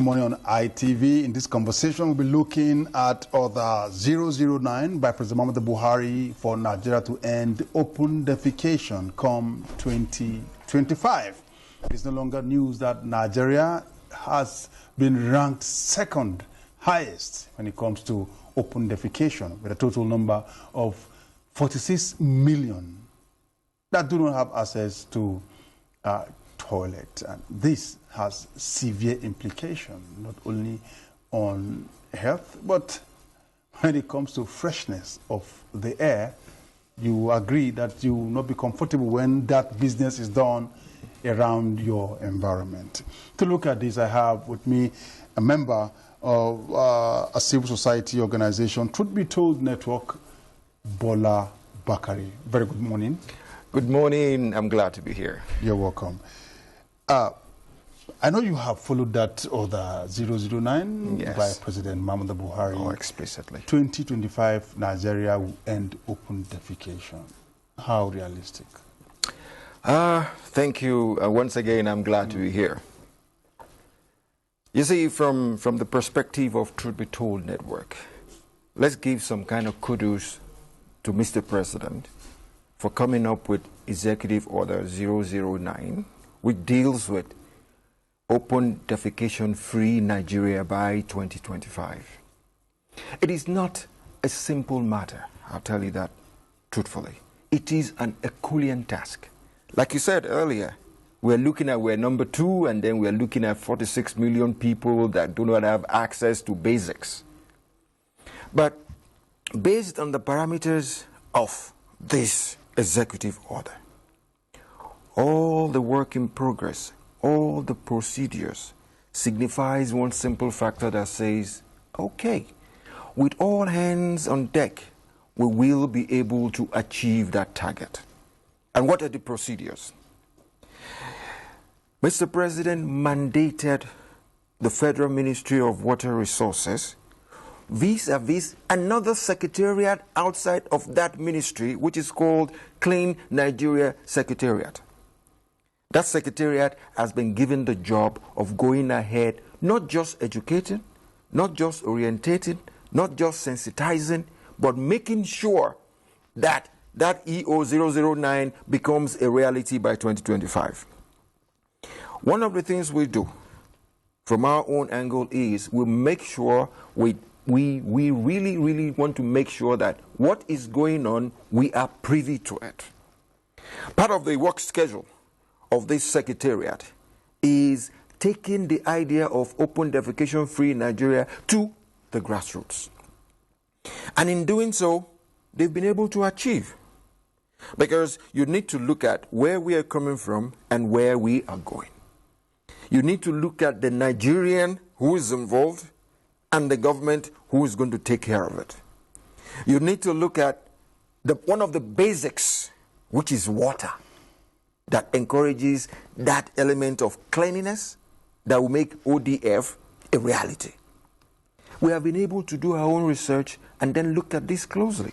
morning on ITV. In this conversation, we'll be looking at Order 009 by President Muhammadu Buhari for Nigeria to end open defecation come 2025. It's no longer news that Nigeria has been ranked second highest when it comes to open defecation, with a total number of 46 million that do not have access to toilet. And this has severe implications, not only on health, but when it comes to freshness of the air. You agree that you will not be comfortable when that business is done around your environment. To look at this, I have with me a member of a civil society organization, Truth Be Told Network, Bola Bakare. Very good morning. Good morning. I'm glad to be here. You're welcome. I know you have followed that Order 009 yes. by President Muhammadu Buhari. Oh, explicitly. 2025, Nigeria will end open defecation. How realistic? Thank you. Once again, I'm glad to be here. You see, from the perspective of Truth Be Told Network, let's give some kind of kudos to Mr. President for coming up with Executive Order 009, which deals with Open Defecation Free Nigeria by 2025. It is not a simple matter, I'll tell you that truthfully. It is an Herculean task. Like you said earlier, we're number 2, and then we're looking at 46 million people that do not have access to basics. But based on the parameters of this executive order, all the work in progress, all the procedures signifies one simple factor that says, okay, with all hands on deck, we will be able to achieve that target. And what are the procedures? Mr. President mandated the Federal Ministry of Water Resources vis-a-vis another secretariat outside of that ministry, which is called Clean Nigeria Secretariat. That secretariat has been given the job of going ahead, not just educating, not just orientating, not just sensitizing, but making sure that that EO 009 becomes a reality by 2025. One of the things we do from our own angle is we make sure we really want to make sure that what is going on, we are privy to it. Part of the work schedule of this secretariat is taking the idea of open defecation free Nigeria to the grassroots. And in doing so, they've been able to achieve. Because you need to look at where we are coming from and where we are going. You need to look at the Nigerian who is involved and the government who is going to take care of it. You need to look at one of the basics, which is water, that encourages that element of cleanliness that will make ODF a reality. We have been able to do our own research and then look at this closely.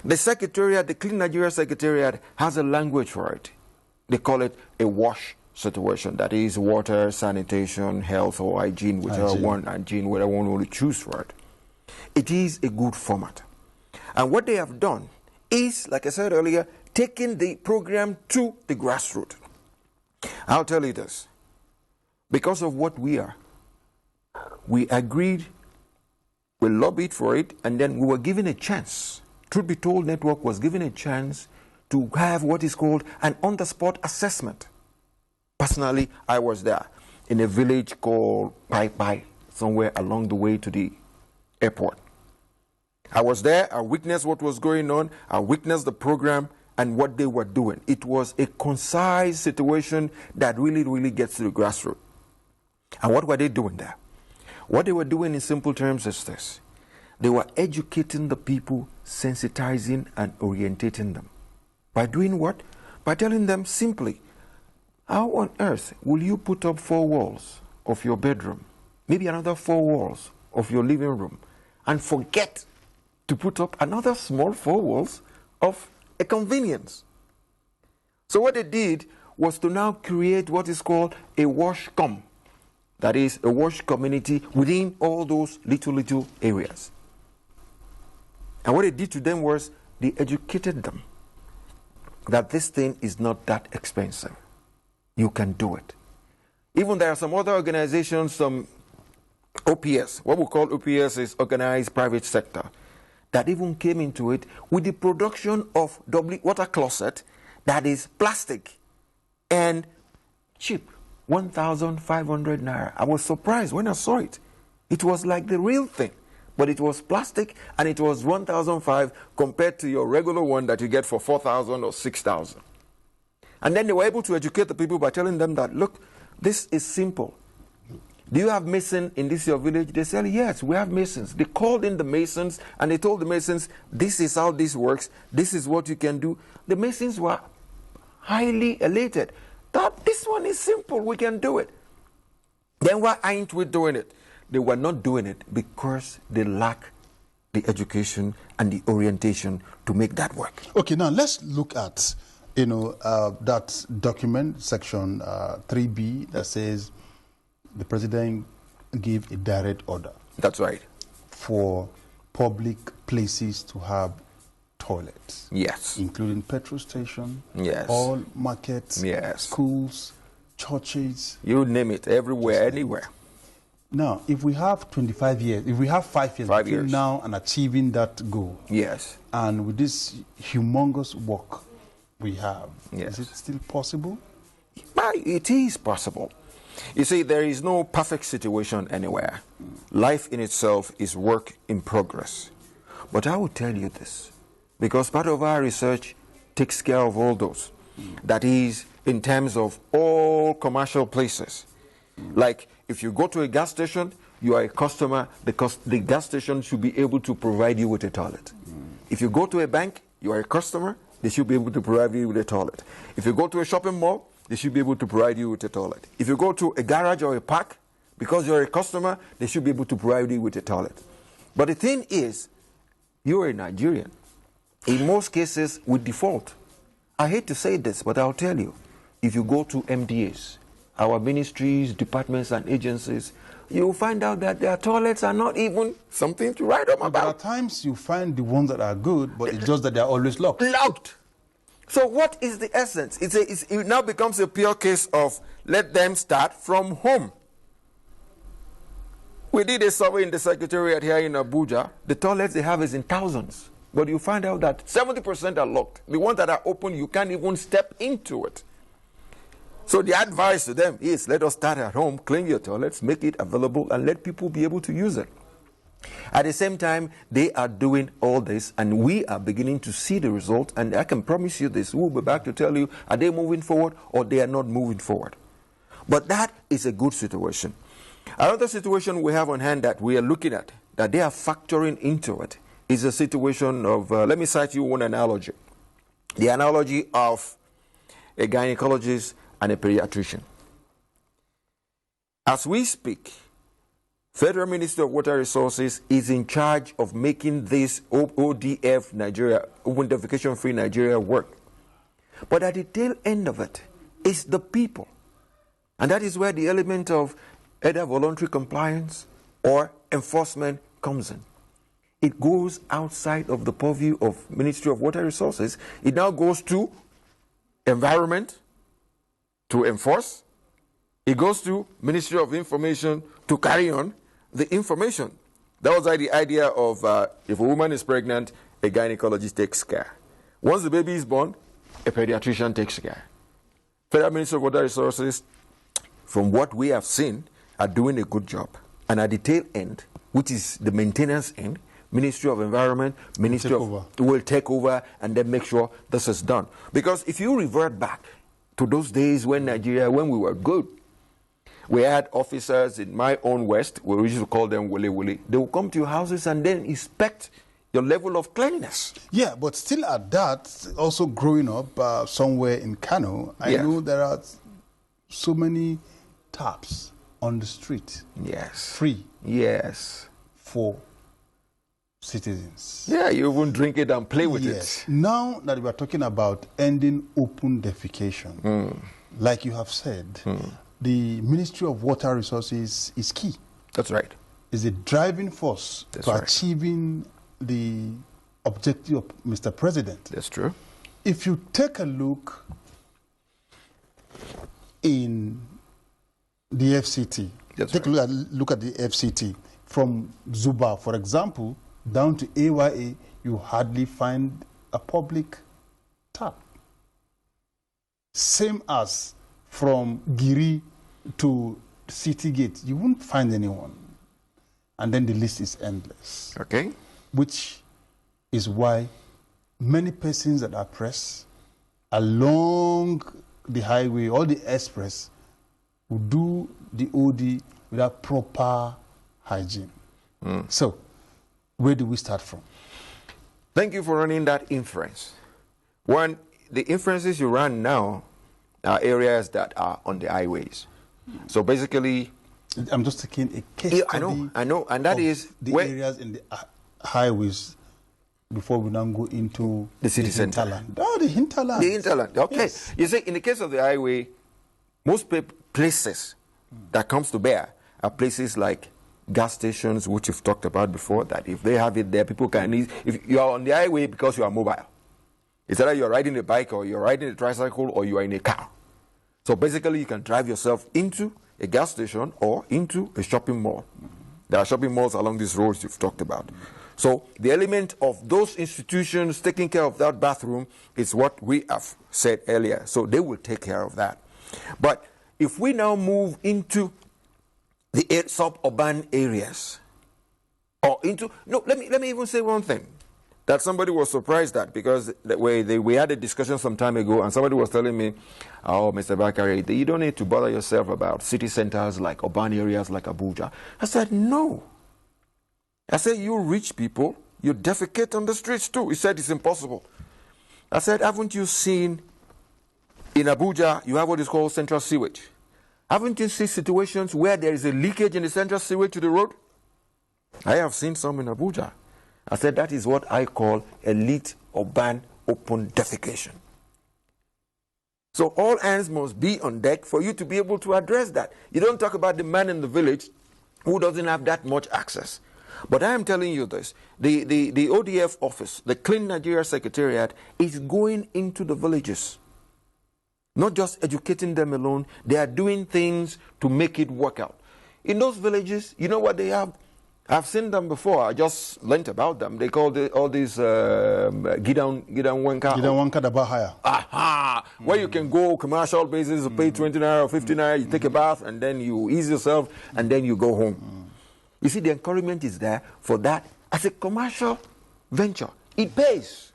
The Secretariat, the Clean Nigeria Secretariat, has a language for it. They call it a WASH situation. That is water, sanitation, health, or hygiene, whatever one will choose for it. It is a good format. And what they have done is, like I said earlier, taking the program to the grassroots. I'll tell you this. Because of what we are, we agreed, we lobbied for it, and then we were given a chance. Truth Be Told Network was given a chance to have what is called an on-the-spot assessment. Personally, I was there in a village called Pai, somewhere along the way to the airport. I was there, I witnessed what was going on, I witnessed the program and what they were doing. It was a concise situation that really gets to the grassroots. And what were they doing there? What they were doing in simple terms is this. They were educating the people, sensitizing and orientating them. By doing what? By telling them simply, how on earth will you put up 4 walls of your bedroom, maybe another 4 walls of your living room, and forget to put up another small 4 walls of a convenience? So what they did was to now create what is called a wash-come. that is a wash community within all those little areas. And what they did to them was they educated them that this thing is not that expensive. You can do it. Even there are some other organizations, some OPS, what we call OPS is Organized Private Sector, that even came into it with the production of water closet that is plastic and cheap, 1,500 naira. I was surprised when I saw it. It was like the real thing, but it was plastic and it was 1,500 compared to your regular one that you get for 4,000 or 6,000. And then they were able to educate the people by telling them that, look, this is simple. Do you have masons in this your village? They said, yes, we have masons. They called in the masons and they told the masons, this is how this works. This is what you can do. The masons were highly elated. That this one is simple, we can do it. Then why aren't we doing it? They were not doing it because they lack the education and the orientation to make that work. Okay, now let's look at, that document, section 3B, that says the president gave a direct order. That's right. For public places to have toilets. Yes. Including petrol station. Yes. All markets. Yes. Schools, churches. You name it, everywhere, anywhere. Now, if we have 25 years, if we have 5 years between now and achieving that goal. Yes. And with this humongous work we have, yes, is it still possible? It is possible. You see, there is no perfect situation anywhere. Life in itself is work in progress. But I will tell you this, because part of our research takes care of all those. That is, in terms of all commercial places. Like, if you go to a gas station, you are a customer, the gas station should be able to provide you with a toilet. If you go to a bank, you are a customer, they should be able to provide you with a toilet. If you go to a shopping mall, they should be able to provide you with a toilet. If you go to a garage or a park, because you're a customer, they should be able to provide you with a toilet. But the thing is, you're a Nigerian. In most cases, we default. I hate to say this, but I'll tell you, if you go to MDAs, our ministries, departments, and agencies, you'll find out that their toilets are not even something to write home about. There are times you find the ones that are good, but it's just that they're always locked. Locked! So what is the essence? It now becomes a pure case of let them start from home. We did a survey in the Secretariat here in Abuja. The toilets they have is in thousands. But you find out that 70% are locked. The ones that are open, you can't even step into it. So the advice to them is, let us start at home, clean your toilets, make it available, and let people be able to use it. At the same time, they are doing all this, and we are beginning to see the result, and I can promise you this, we'll be back to tell you, are they moving forward or they are not moving forward. But that is a good situation. Another situation we have on hand that we are looking at, that they are factoring into it, is a situation of, let me cite you one analogy. The analogy of a gynecologist and a pediatrician. As we speak, Federal Ministry of Water Resources is in charge of making this ODF Nigeria, Open Defecation Free Nigeria, work. But at the tail end of it is the people. And that is where the element of either voluntary compliance or enforcement comes in. It goes outside of the purview of Ministry of Water Resources. It now goes to environment to enforce. It goes to Ministry of Information to carry on the information. That was like the idea of if a woman is pregnant, a gynecologist takes care. Once the baby is born, a pediatrician takes care. Federal Ministry of Water Resources, from what we have seen, are doing a good job. And at the tail end, which is the maintenance end, Ministry of Environment, Ministry of will take over and then make sure this is done. Because if you revert back to those days when Nigeria, when we were good, we had officers in my own West, we used to call them Wole Wole. They will come to your houses and then inspect your level of cleanliness. Yeah, but still at that, also growing up somewhere in Kano, I know there are so many taps on the street. Yes. Free. Yes. For citizens. Yeah, you even drink it and play with it. Now that we are talking about ending open defecation, like you have said, the Ministry of Water Resources is key. That's right. Is a driving force That's to right. achieving the objective of Mr. President. That's true. If you take a look in the FCT, take a look at the FCT, from Zuba, for example, down to AYA, you hardly find a public tap. Same as from Giri to City Gate, you won't find anyone. And then the list is endless. Okay. Which is why many persons that are pressed along the highway or the express will do the OD without proper hygiene. So, where do we start from? Thank you for running that inference. One, the inferences you run now are areas that are on the highways. So basically, I'm just taking a case study. I know, and that is the areas in the highways before we now go into the city center. Hinterland. Oh, the hinterland. The hinterland. Okay. Yes. You see, in the case of the highway, most places that comes to bear are places like gas stations, which you've talked about before, that if they have it there, people can eat. If you are on the highway because you are mobile, it's either you're riding a bike or you're riding a tricycle or you are in a car. So basically, you can drive yourself into a gas station or into a shopping mall. There are shopping malls along these roads you've talked about. So the element of those institutions taking care of that bathroom is what we have said earlier. So they will take care of that. But if we now move into the suburban areas, or into, no, let me even say one thing that somebody was surprised at, because we had a discussion some time ago, and somebody was telling me, oh, Mr. Bakare, you don't need to bother yourself about city centers like urban areas like Abuja. I said, no. I said, you rich people, you defecate on the streets too. He said, it's impossible. I said, haven't you seen in Abuja, you have what is called central sewage. Haven't you seen situations where there is a leakage in the central sewage to the road? I have seen some in Abuja. I said, that is what I call elite urban open defecation. So all hands must be on deck for you to be able to address that. You don't talk about the man in the village who doesn't have that much access. But I am telling you this, the ODF office, the Clean Nigeria Secretariat, is going into the villages. Not just educating them alone, they are doing things to make it work out. In those villages, you know what they have? I've seen them before. I just learnt about them. They call all these Gidan Wanka da Bahaya. Aha! Where you can go commercial basis, pay 20 naira or 50 naira, you take a bath, and then you ease yourself, and then you go home. You see, the encouragement is there for that as a commercial venture. It pays.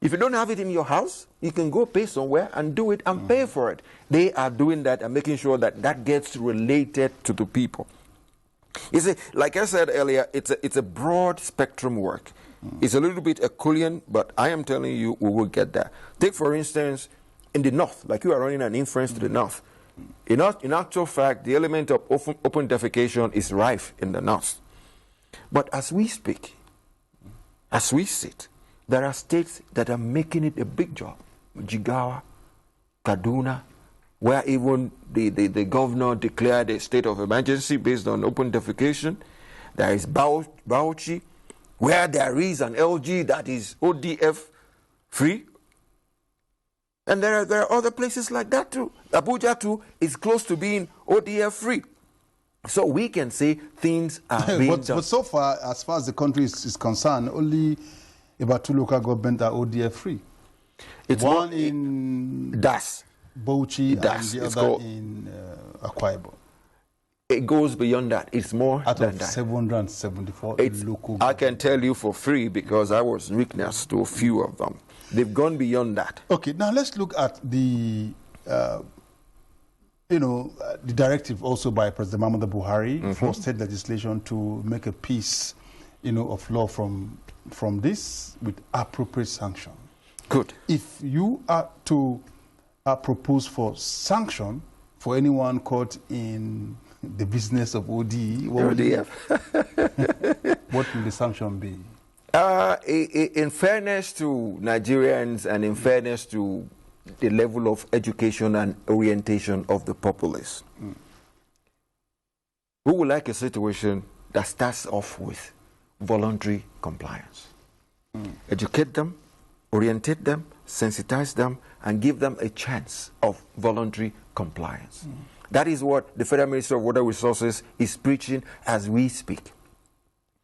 If you don't have it in your house, you can go pay somewhere and do it and pay for it. They are doing that and making sure that that gets related to the people. You see, like I said earlier, it's a broad spectrum work. It's a little bit Herculean, but I am telling you, we will get there. Take, for instance, in the north, like you are running an inference to the north. In actual fact, the element of open defecation is rife in the north. But as we speak, as we sit, there are states that are making it a big job. Jigawa, Kaduna, where even the governor declared a state of emergency based on open defecation. There is Bauchi, where there is an LG that is ODF free. And there are other places like that too. Abuja too is close to being ODF free. So we can say things are being done. But so far, as far as the country is concerned, only about 2 local governments are ODF free. It's one in Das. Bauchi and the other in Akwa Ibom. It goes beyond that. It's more out than of that. 774 local I can tell you for free because I was witness to a few of them. They've gone beyond that. Okay, now let's look at the, the directive also by President Muhammadu Buhari for state legislation to make a piece, of law from this with appropriate sanction. Good. If you are to propose for sanction for anyone caught in the business of OD, what will the sanction be? In fairness to Nigerians and in fairness to the level of education and orientation of the populace. We would like a situation that starts off with voluntary compliance. Educate them, orientate them, sensitize them, and give them a chance of voluntary compliance. That is what the Federal Ministry of Water Resources is preaching as we speak.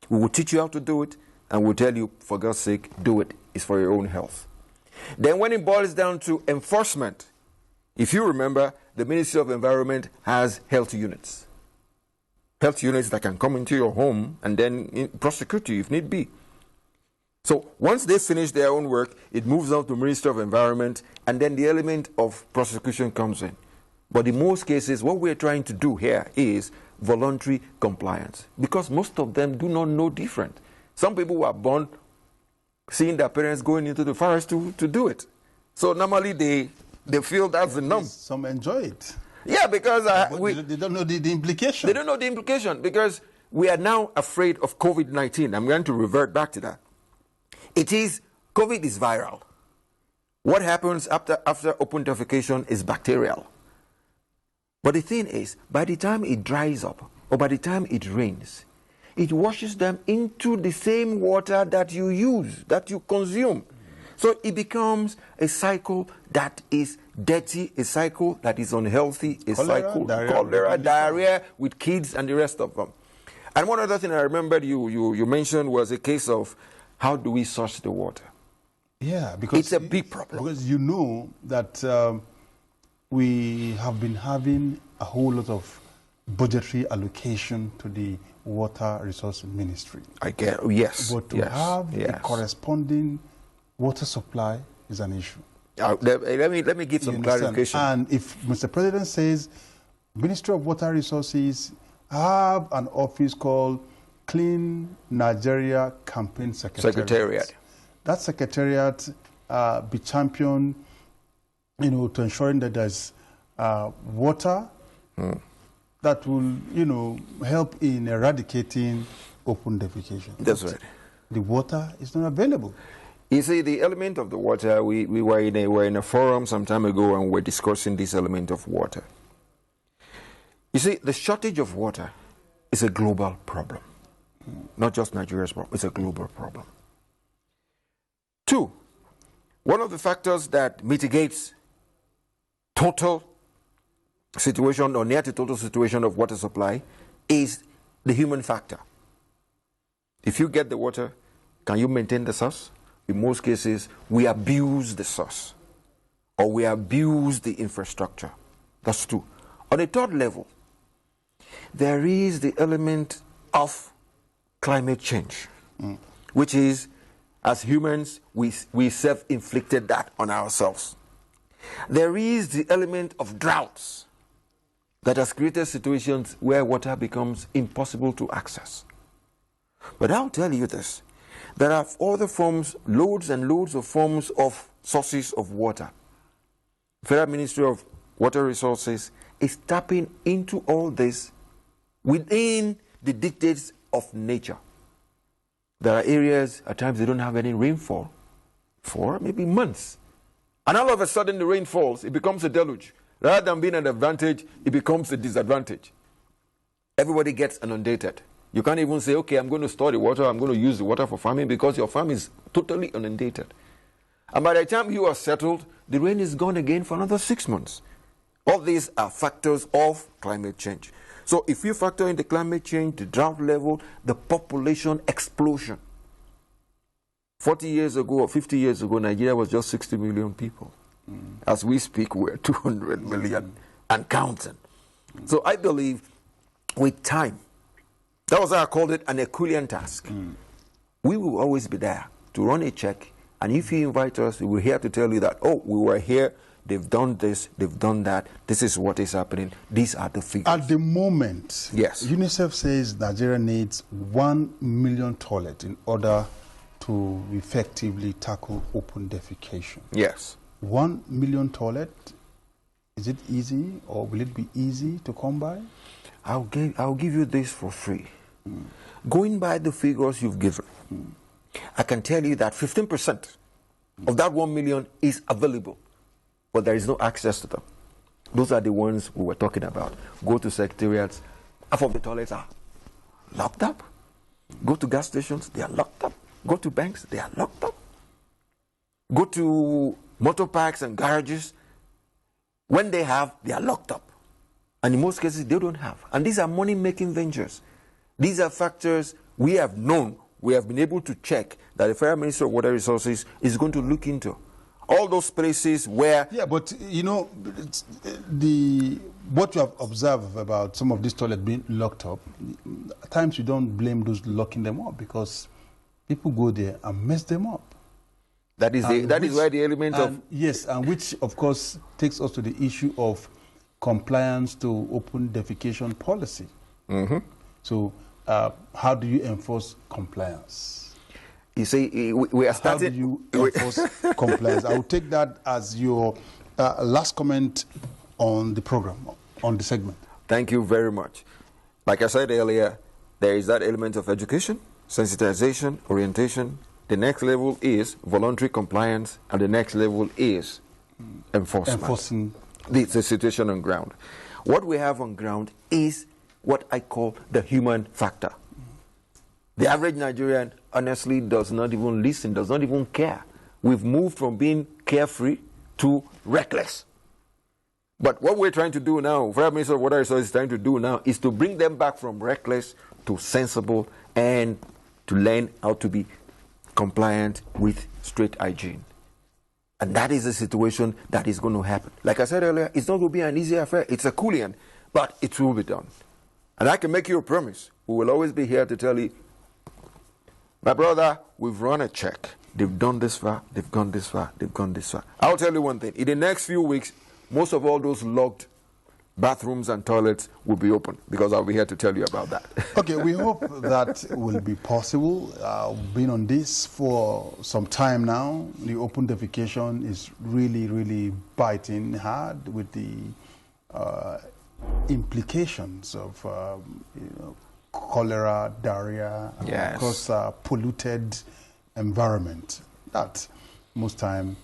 We will teach you how to do it, and we'll tell you, for God's sake, do it. It's for your own health. Then when it boils down to enforcement, if you remember, the Ministry of Environment has health units. Health units that can come into your home and then prosecute you if need be. So once they finish their own work, it moves on to Ministry of Environment, and then the element of prosecution comes in. But in most cases, what we're trying to do here is voluntary compliance, because most of them do not know different. Some people were born seeing their parents going into the forest to do it. So normally they feel that's the norm. Some enjoy it. Yeah, because they don't know the implication. They don't know the implication, because we are now afraid of COVID-19. I'm going to revert back to that. COVID is viral. What happens after open defecation is bacterial. But the thing is, by the time it dries up, or by the time it rains, it washes them into the same water that you use, that you consume. So it becomes a cycle that is dirty, a cycle that is unhealthy, cholera, diarrhea with kids and the rest of them. And one other thing I remembered you mentioned was a case of how do we source the water? Yeah, because it's a big problem. Because you know that we have been having a whole lot of budgetary allocation to the Water Resource Ministry. Yes. But to have a corresponding water supply is an issue. Let me give some clarification. And if Mr. President says Ministry of Water Resources have an office called Clean Nigeria Campaign Secretariat. That secretariat be championed, to ensuring that there's water that will, help in eradicating open defecation. That's right. The water is not available. You see, the element of the water, we were in a forum some time ago and we were discussing this element of water. You see, the shortage of water is a global problem. Not just Nigeria's problem, it's a global problem. 2, one of the factors that mitigates total situation or near to total situation of water supply is the human factor. If you get the water, can you maintain the source? In most cases, we abuse the source or we abuse the infrastructure. That's 2. On a 3rd level, there is the element of climate change, which is, as humans, we self-inflicted that on ourselves. There is the element of droughts that has created situations where water becomes impossible to access. But I'll tell you this, there are other forms, loads and loads of forms of sources of water. Federal Ministry of Water Resources is tapping into all this within the dictates of nature. There are areas, at times they don't have any rainfall for maybe months. And all of a sudden the rain falls, it becomes a deluge. Rather than being an advantage, it becomes a disadvantage. Everybody gets inundated. You can't even say, okay, I'm going to store the water, I'm going to use the water for farming, because your farm is totally inundated. And by the time you are settled, the rain is gone again for another 6 months. All these are factors of climate change. So if you factor in the climate change, the drought level, the population explosion. 40 years ago or 50 years ago, Nigeria was just 60 million people. As we speak, we're 200 million and counting. So I believe with time, that was why I called it an Herculean task. We will always be there to run a check, and if you invite us, we're here to tell you that, oh, we were here, they've done this, they've done that, this is what is happening, these are the figures. At the moment, yes, UNICEF says Nigeria needs 1 million toilets in order to effectively tackle open defecation. Yes. 1 million toilets, is it easy, or will it be easy to come by? I'll give you this for free. Going by the figures you've given, I can tell you that 15% of that 1 million is available. but there is no access to them. Those are the ones we were talking about. Go to secretariats, half of the toilets are locked up. Go to gas stations, they are locked up. Go to banks, they are locked up. Go to motor parks and garages. When they have, they are locked up. And in most cases, they don't have. And these are money-making ventures. These are factors we have known, we have been able to check that the Federal Ministry of Water Resources is going to look into. All those places where... Yeah, but, you know, what you have observed about some of these toilets being locked up, at times you don't blame those locking them up because people go there and mess them up. That is where the element of... Yes, and which, of course, takes us to the issue of compliance to open defecation policy. Mm-hmm. So, how do you enforce compliance? You see, we are starting... How do you enforce compliance? I will take that as your last comment on the program, on the segment. Thank you very much. Like I said earlier, there is that element of education, sensitization, orientation. The next level is voluntary compliance, and the next level is enforcement. Enforcing the situation on ground. What we have on ground is what I call the human factor. The average Nigerian honestly does not even listen, does not even care. We've moved from being carefree to reckless. But what we're trying to do now, Federal Ministry of Water Resources is trying to do now, is to bring them back from reckless to sensible and to learn how to be compliant with strict hygiene. And that is the situation that is going to happen. Like I said earlier, it's not going to be an easy affair. It's a Herculean, but it will be done. And I can make you a promise. We will always be here to tell you, my brother, we've run a check. They've done this far, they've gone this far, they've gone this far. I'll tell you one thing. In the next few weeks, most of all those locked bathrooms and toilets will be open, because I'll be here to tell you about that. Okay, we hope that will be possible. We've been on this for some time now. The open defecation is really, really biting hard with the implications of cholera, diarrhea, yes, of course, polluted environment. That most time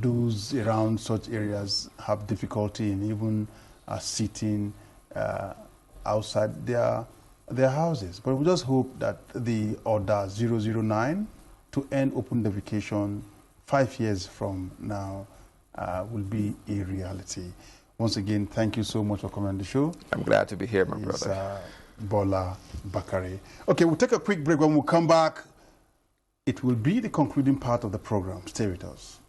those around such areas have difficulty in even sitting outside their houses. But we just hope that the order 009 to end open defecation 5 years from now will be a reality. Once again, thank you so much for coming on the show. I'm glad to be here, my brother. Bola Bakare. Okay, we'll take a quick break. When we come back, it will be the concluding part of the program. Stay with us.